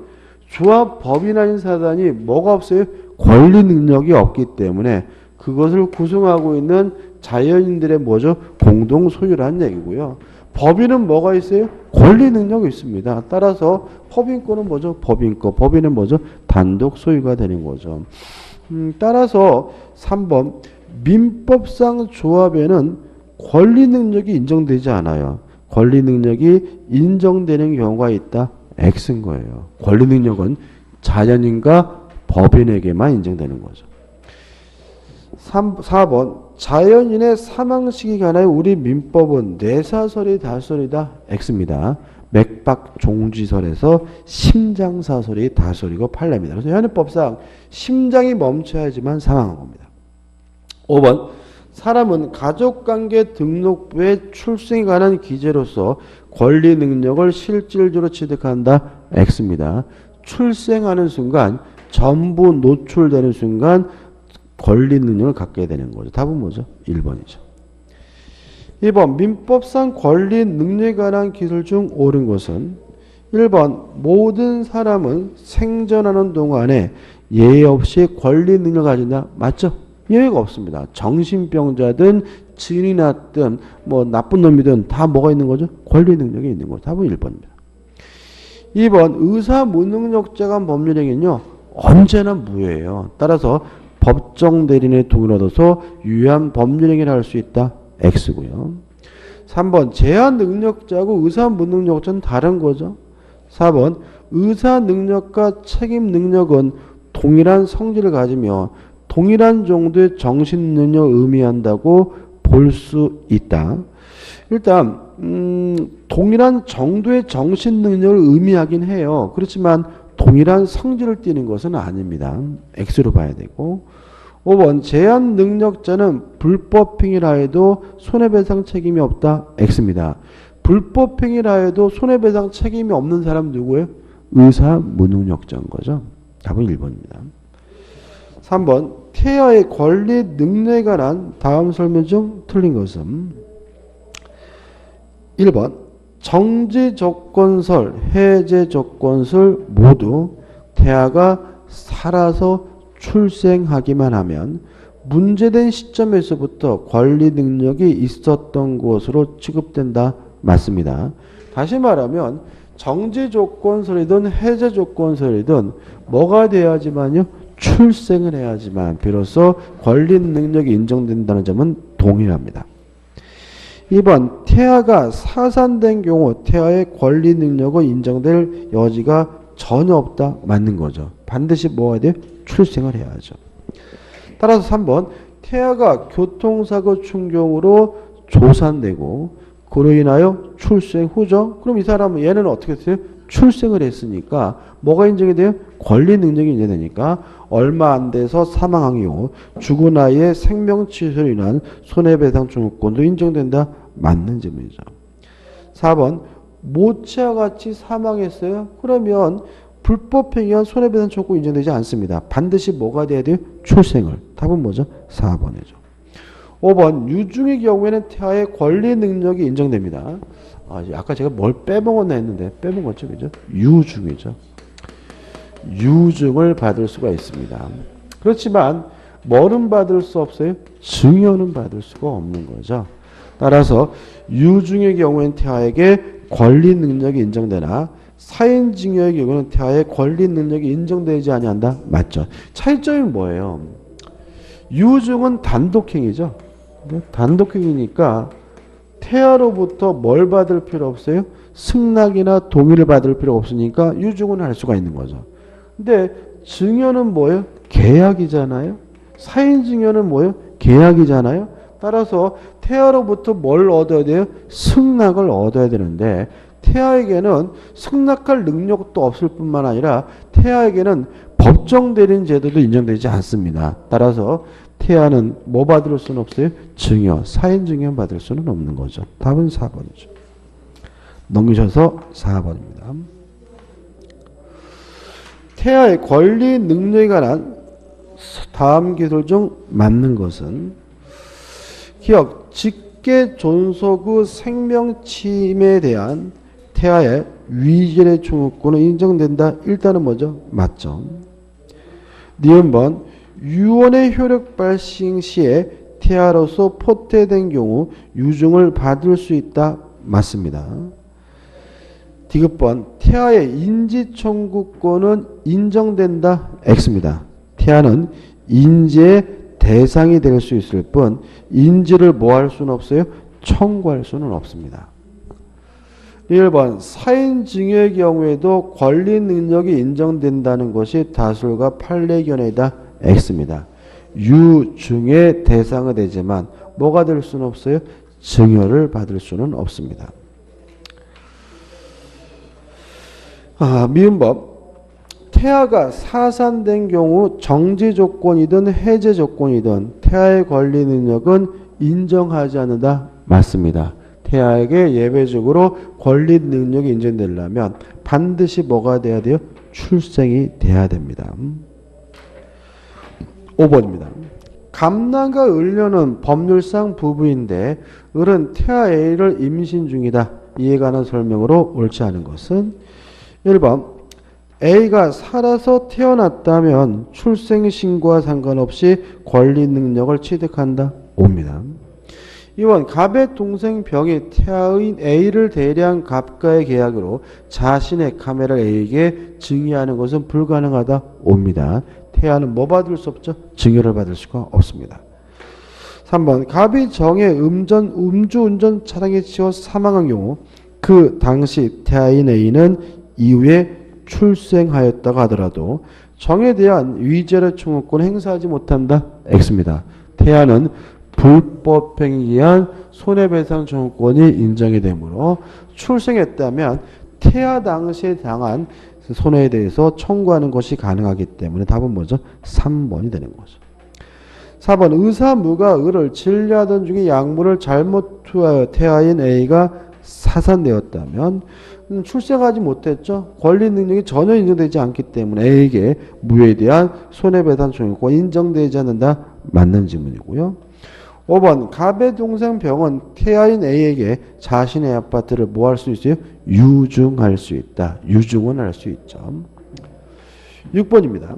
조합 법인 아닌 사단이 뭐가 없어요? 권리 능력이 없기 때문에 그것을 구성하고 있는 자연인들의 뭐죠? 공동 소유라는 얘기고요. 법인은 뭐가 있어요? 권리 능력이 있습니다. 따라서 법인권은 뭐죠? 법인권. 법인은 뭐죠? 단독 소유가 되는 거죠. 따라서 3번 민법상 조합에는 권리 능력이 인정되지 않아요. 권리 능력이 인정되는 경우가 있다. X인 거예요. 권리 능력은 자연인과 법인에게만 인정되는 거죠. 4번 자연인의 사망 시기 관하여 우리 민법은 내사설이 다설이다. X입니다. 맥박 종지설에서 심장사설이 다설이고 판례입니다. 그래서 현행법상 심장이 멈춰야지만 사망한 겁니다. 5번 사람은 가족관계 등록부에 출생에 관한 기재로서 권리 능력을 실질적으로 취득한다. X입니다. 출생하는 순간 전부 노출되는 순간 권리 능력을 갖게 되는 거죠. 답은 뭐죠? 1번이죠. 2번 민법상 권리 능력에 관한 기술 중 옳은 것은 1번 모든 사람은 생존하는 동안에 예외 없이 권리 능력을 가진다. 맞죠? 예외가 없습니다. 정신병자든 증이 났든 뭐 나쁜 놈이든 다 뭐가 있는 거죠? 권리 능력이 있는 거죠. 답은 1번입니다. 2번 의사 무능력자가 법률행위는요. 언제나 무효예요. 따라서 법정 대리인의 동의를 얻어서 유효한 법률행위를 할 수 있다. X고요. 3번 제한 능력자하고 의사 무능력자는 다른 거죠. 4번 의사 능력과 책임 능력은 동일한 성질을 가지며 동일한 정도의 정신 능력을 의미한다고 볼 수 있다. 일단 동일한 정도의 정신 능력을 의미하긴 해요. 그렇지만 동일한 성질을 띠는 것은 아닙니다. X로 봐야 되고 5번 제한 능력자는 불법행위라 해도 손해배상 책임이 없다. X입니다. 불법행위라 해도 손해배상 책임이 없는 사람 누구예요? 의사 무능력자인 거죠. 답은 1번입니다. 3번 태아의 권리 능력에 관한 다음 설명 중 틀린 것은 1번 정지 조건설, 해제 조건설 모두 태아가 살아서 출생하기만 하면 문제된 시점에서부터 권리 능력이 있었던 것으로 취급된다. 맞습니다. 다시 말하면 정지 조건설이든 해제 조건설이든 뭐가 돼야지만요? 출생을 해야지만 비로소 권리 능력이 인정된다는 점은 동일합니다. 2번 태아가 사산된 경우 태아의 권리 능력은 인정될 여지가 전혀 없다. 맞는 거죠. 반드시 뭐가 돼요? 출생을 해야죠. 따라서 3번 태아가 교통사고 충격으로 조산되고 그로 인하여 출생 후죠. 그럼 이 사람은 얘는 어떻게 했어요? 출생을 했으니까 뭐가 인정이 돼요? 권리 능력이 인정되니까 얼마 안 돼서 사망한 경우 죽은 아이의 생명 취소로 인한 손해배상 청구권도 인정된다. 맞는 질문이죠. 4번 모체와 같이 사망했어요. 그러면 불법행위한 손해배상 청구권 인정되지 않습니다. 반드시 뭐가 돼야 돼요? 출생을. 답은 뭐죠? 4번이죠. 5번 유중의 경우에는 태아의 권리 능력이 인정됩니다. 아까 제가 뭘 빼먹었나 했는데 빼먹었죠. 그죠? 유중이죠. 유증을 받을 수가 있습니다. 그렇지만 뭐는 받을 수 없어요? 증여는 받을 수가 없는 거죠. 따라서 유증의 경우에는 태아에게 권리 능력이 인정되나 사인증여의 경우는 태아의 권리 능력이 인정되지 아니한다. 맞죠. 차이점이 뭐예요? 유증은 단독행위죠. 단독행위니까 태아로부터 뭘 받을 필요 없어요? 승낙이나 동의를 받을 필요 없으니까 유증은 할 수가 있는 거죠. 근데 증여는 뭐예요? 계약이잖아요. 사인증여는 뭐예요? 계약이잖아요. 따라서 태아로부터 뭘 얻어야 돼요? 승낙을 얻어야 되는데 태아에게는 승낙할 능력도 없을 뿐만 아니라 태아에게는 법정 대리인 제도도 인정되지 않습니다. 따라서 태아는 뭐 받을 수는 없어요? 증여, 사인증여 받을 수는 없는 거죠. 답은 4번이죠. 넘기셔서 4번입니다. 태아의 권리 능력에 관한 다음 기술 중 맞는 것은 기억, 직계 존속 후 생명 침해에 대한 태아의 위전의 청구권은 인정된다. 일단은 뭐죠? 맞죠. 니은번 유언의 효력 발생 시에 태아로서 포태된 경우 유증을 받을 수 있다. 맞습니다. 디귿번 태아의 인지 청구권은 인정된다. X입니다. 태아는 인지의 대상이 될 수 있을 뿐 인지를 뭐 할 수는 없어요? 청구할 수는 없습니다. 1번 사인증여의 경우에도 권리 능력이 인정된다는 것이 다술과 판례견해이다. X입니다. 유증의 대상이 되지만 뭐가 될 수는 없어요? 증여를 받을 수는 없습니다. 미음법 태아가 사산된 경우 정지 조건이든 해제 조건이든 태아의 권리 능력은 인정하지 않는다. 맞습니다. 태아에게 예외적으로 권리 능력이 인정되려면 반드시 뭐가 돼야 돼요? 출생이 돼야 됩니다. 5번입니다. 감남과 을녀는 법률상 부부인데 을은 태아 A를 임신 중이다. 이에 관한 설명으로 옳지 않은 것은 1번 A가 살아서 태어났다면 출생신고와 상관없이 권리 능력을 취득한다. 옵니다. 2번 갑의 동생 병이 태아인 A를 대리한 갑과의 계약으로 자신의 카메라를 A에게 증여하는 것은 불가능하다. 옵니다. 태아는 뭐 받을 수 없죠? 증여를 받을 수가 없습니다. 3번 갑이 정의 음주운전 차량에 치여 사망한 경우 그 당시 태아인 A는 이후에 출생하였다고 하더라도 정에 대한 위자료 청구권을 행사하지 못한다. X입니다. 태아는 불법행위에 의한 손해배상 청구권이 인정이 되므로 출생했다면 태아 당시에 당한 손해에 대해서 청구하는 것이 가능하기 때문에 답은 뭐죠? 3번이 되는 거죠. 4번 의사무가 을을 진료하던 중에 약물을 잘못 투하여 태아인 A가 사산되었다면 출생하지 못했죠. 권리 능력이 전혀 인정되지 않기 때문에 A에게 무에 대한 손해배상 청구권 인정되지 않는다. 맞는 질문이고요. 5번 갑의 동생 병은 태아인 A에게 자신의 아파트를 뭐 할 수 있어요? 유증할 수 있다. 유증은 할 수 있죠. 6번입니다.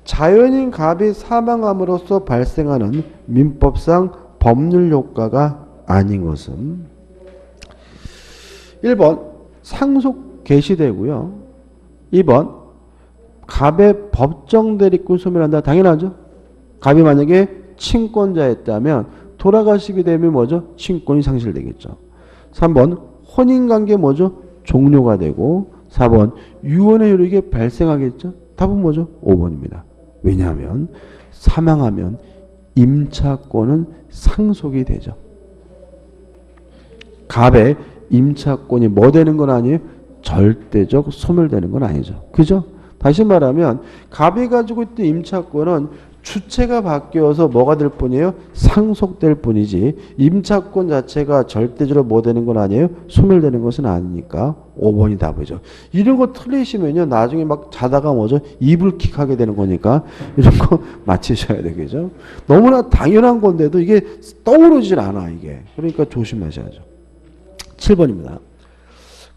자연인 갑이 사망함으로써 발생하는 민법상 법률 효과가 아닌 것은 1번 상속 개시되고요. 2번 갑의 법정 대리권 소멸한다. 당연하죠. 갑이 만약에 친권자였다면 돌아가시게 되면 뭐죠? 친권이 상실되겠죠. 3번 혼인관계 뭐죠? 종료가 되고 4번 유언의 효력이 발생하겠죠. 답은 뭐죠? 5번입니다. 왜냐하면 사망하면 임차권은 상속이 되죠. 갑의 임차권이 뭐 되는 건 아니에요? 절대적 소멸되는 건 아니죠. 그죠? 다시 말하면 갑이 가지고 있던 임차권은 주체가 바뀌어서 뭐가 될 뿐이에요? 상속될 뿐이지 임차권 자체가 절대적으로 뭐 되는 건 아니에요? 소멸되는 것은 아니니까 5번이 답이죠. 이런 거 틀리시면요 나중에 막 자다가 뭐죠? 이불킥하게 되는 거니까 이런 거 맞히셔야 되겠죠. 너무나 당연한 건데도 이게 떠오르질 않아 이게. 그러니까 조심하셔야죠. 7번입니다.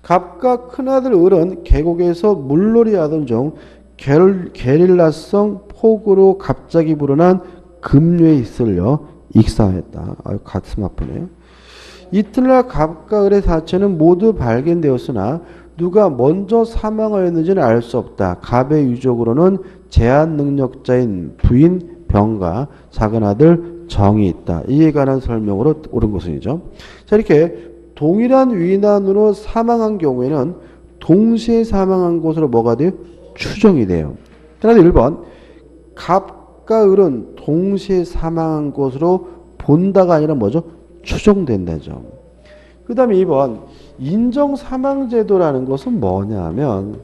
갑과 큰아들 을은 계곡에서 물놀이 하던 중 게릴라성 폭우로 갑자기 불어난 급류에 이끌려 익사했다. 가슴 아프네요. 이튿날 갑과 을의 사체는 모두 발견되었으나 누가 먼저 사망하였는지는 알 수 없다. 갑의 유족으로는 제한 능력자인 부인 병과 작은 아들 정이 있다. 이에 관한 설명으로 옳은 것이죠. 자, 이렇게 동일한 위난으로 사망한 경우에는 동시에 사망한 것으로 뭐가 돼요? 추정이 돼요. 그래서 1번 갑과 을은 동시에 사망한 것으로 본다가 아니라 뭐죠? 추정된다죠. 그 다음에 2번 인정사망제도라는 것은 뭐냐면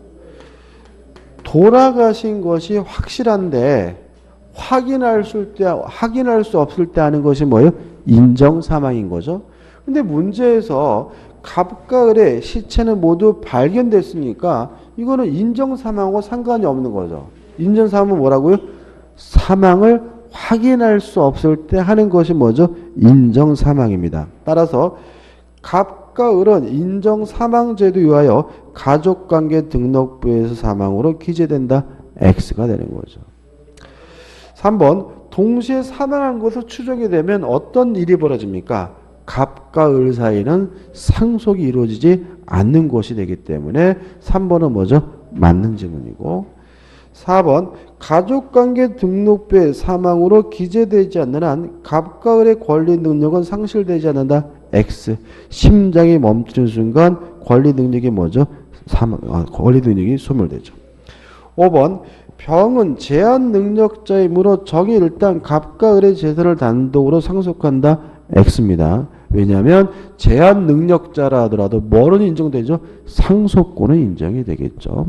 돌아가신 것이 확실한데 확인할 수 없을 때 하는 것이 뭐예요? 인정사망인 거죠. 근데 문제에서 갑과 을의 시체는 모두 발견됐으니까 이거는 인정사망하고 상관이 없는 거죠. 인정사망은 뭐라고요? 사망을 확인할 수 없을 때 하는 것이 뭐죠? 인정사망입니다. 따라서 갑과 을은 인정사망제도에 의하여 가족관계 등록부에서 사망으로 기재된다. X가 되는 거죠. 3번 동시에 사망한 것으로 추정이 되면 어떤 일이 벌어집니까? 갑과 을 사이는 상속이 이루어지지 않는 것이 되기 때문에 3번은 뭐죠? 맞는 질문이고 4번 가족관계 등록부의 사망으로 기재되지 않는 한 갑과 을의 권리 능력은 상실되지 않는다. X. 심장이 멈추는 순간 권리 능력이 뭐죠? 권리 능력이 소멸되죠. 5번 병은 제한 능력자이므로 정이 일단 갑과 을의 재산을 단독으로 상속한다. X입니다. 왜냐하면 제한 능력자라 하더라도 뭐는 인정되죠? 상속권은 인정이 되겠죠.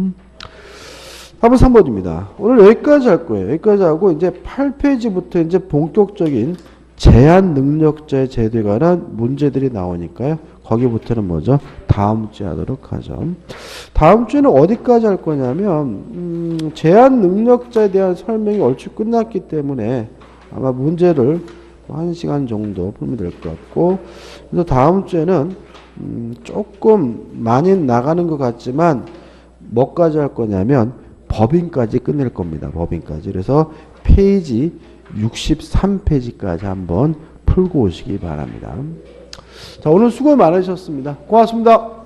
답은 3번입니다. 오늘 여기까지 할 거예요. 여기까지 하고 이제 8페이지부터 이제 본격적인 제한 능력자의 제도에 관한 문제들이 나오니까요. 거기부터는 뭐죠? 다음 주에 하도록 하죠. 다음 주에는 어디까지 할 거냐면 제한 능력자에 대한 설명이 얼추 끝났기 때문에 아마 문제를 1시간 정도 풀면 될 것 같고 그래서 다음 주에는 조금 많이 나가는 것 같지만 뭐까지 할 거냐면 법인까지 끝낼 겁니다. 법인까지. 그래서 페이지 63페이지까지 한번 풀고 오시기 바랍니다. 자, 오늘 수고 많으셨습니다. 고맙습니다.